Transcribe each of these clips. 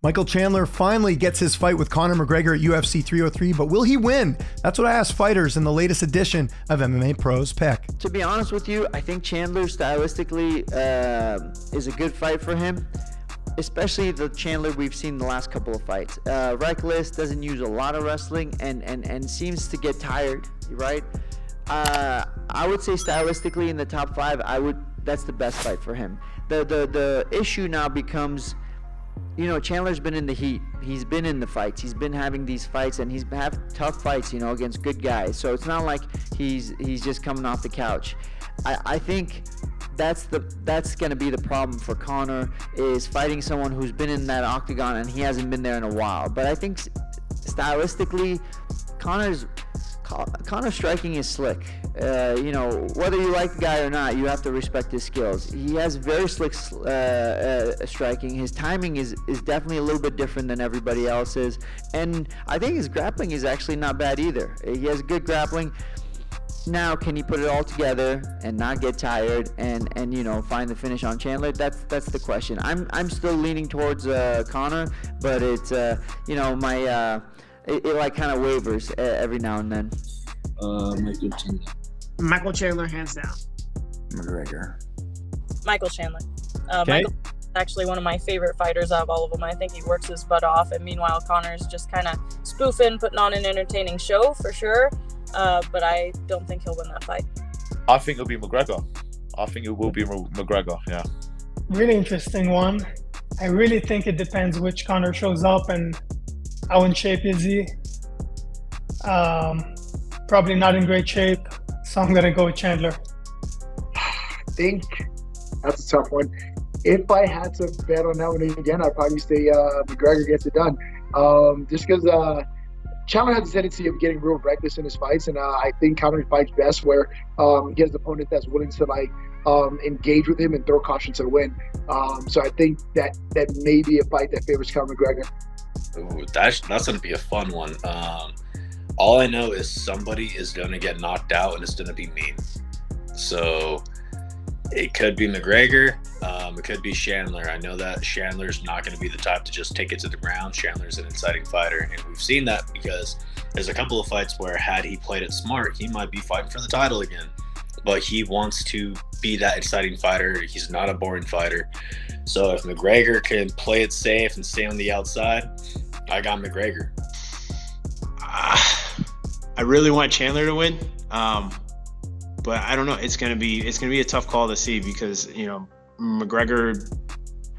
Michael Chandler finally gets his fight with Conor McGregor at UFC 303, but will he win? That's what I asked fighters in the latest edition of MMA Pros Pick. To be honest with you, I think Chandler stylistically is a good fight for him, especially the Chandler we've seen in the last couple of fights. Reckless, doesn't use a lot of wrestling, and seems to get tired, right? I would say stylistically in the top 5, that's the best fight for him. The issue now becomes, Chandler's been in the heat. He's been in the fights. He's been having these fights, and he's have tough fights, against good guys. So it's not like he's just coming off the couch. I think that's going to be the problem for Conor, is fighting someone who's been in that octagon and he hasn't been there in a while. But I think stylistically, Conor's striking is slick. Whether you like the guy or not, you have to respect his skills. He has very slick striking. His timing is definitely a little bit different than everybody else's. And I think his grappling is actually not bad either. He has good grappling. Now, can he put it all together and not get tired and find the finish on Chandler? That's the question. I'm still leaning towards Conor, but it's it like kind of wavers every now and then. Michael Chandler, hands down. McGregor. Michael Chandler. Okay. Michael is actually one of my favorite fighters out of all of them. I think he works his butt off, and meanwhile Conor's just kind of spoofing, putting on an entertaining show for sure. But I don't think he'll win that fight. I think it'll be McGregor. I think it will be McGregor, yeah. Really interesting one. I really think it depends which Conor shows up and how in shape is he. Probably not in great shape, so I'm going to go with Chandler. I think that's a tough one. If I had to bet on that one again, I'd probably say McGregor gets it done. Just because Chandler has a tendency of getting real reckless in his fights, and I think Conor fights best where he has an opponent that's willing to engage with him and throw caution to the wind. So I think that may be a fight that favors Conor McGregor. Ooh, that's going to be a fun one. All I know is somebody is going to get knocked out, and it's going to be me. So it could be McGregor. It could be Chandler. I know that Chandler's not going to be the type to just take it to the ground. Chandler's an exciting fighter, and we've seen that because there's a couple of fights where had he played it smart, he might be fighting for the title again. But he wants to be that exciting fighter. He's not a boring fighter. So if McGregor can play it safe and stay on the outside, I got McGregor. I really want Chandler to win, but I don't know. It's gonna be a tough call to see because McGregor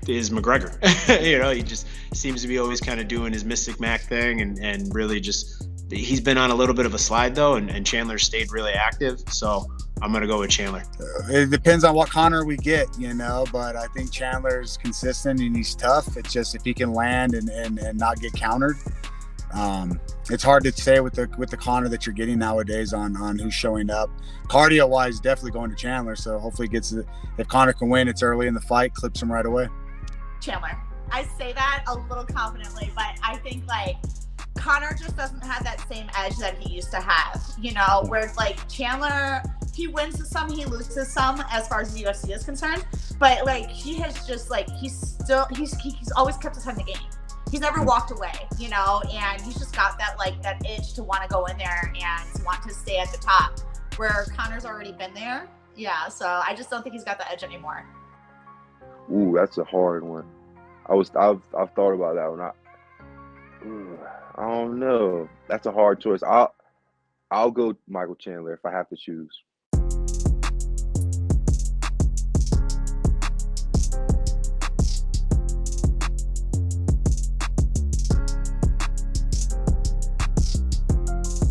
is McGregor. He just seems to be always kind of doing his Mystic Mac thing, and really just he's been on a little bit of a slide though, and Chandler stayed really active. So I'm gonna go with Chandler. It depends on what Conor we get, but I think Chandler's consistent and he's tough. It's just if he can land and not get countered. It's hard to say with the Conor that you're getting nowadays on who's showing up. Cardio wise, definitely going to Chandler. So hopefully gets it. If Conor can win, it's early in the fight, clips him right away. Chandler. I say that a little confidently, but I think Conor just doesn't have that same edge that he used to have. Where Chandler, he wins some, he loses some as far as the UFC is concerned. But he has just he's always kept his head in the game. He's never walked away, and he's just got that that itch to want to go in there and want to stay at the top, where Conor's already been there. Yeah, so I just don't think he's got the edge anymore. Ooh, that's a hard one. I've thought about that one. I don't know. That's a hard choice. I'll go Michael Chandler if I have to choose.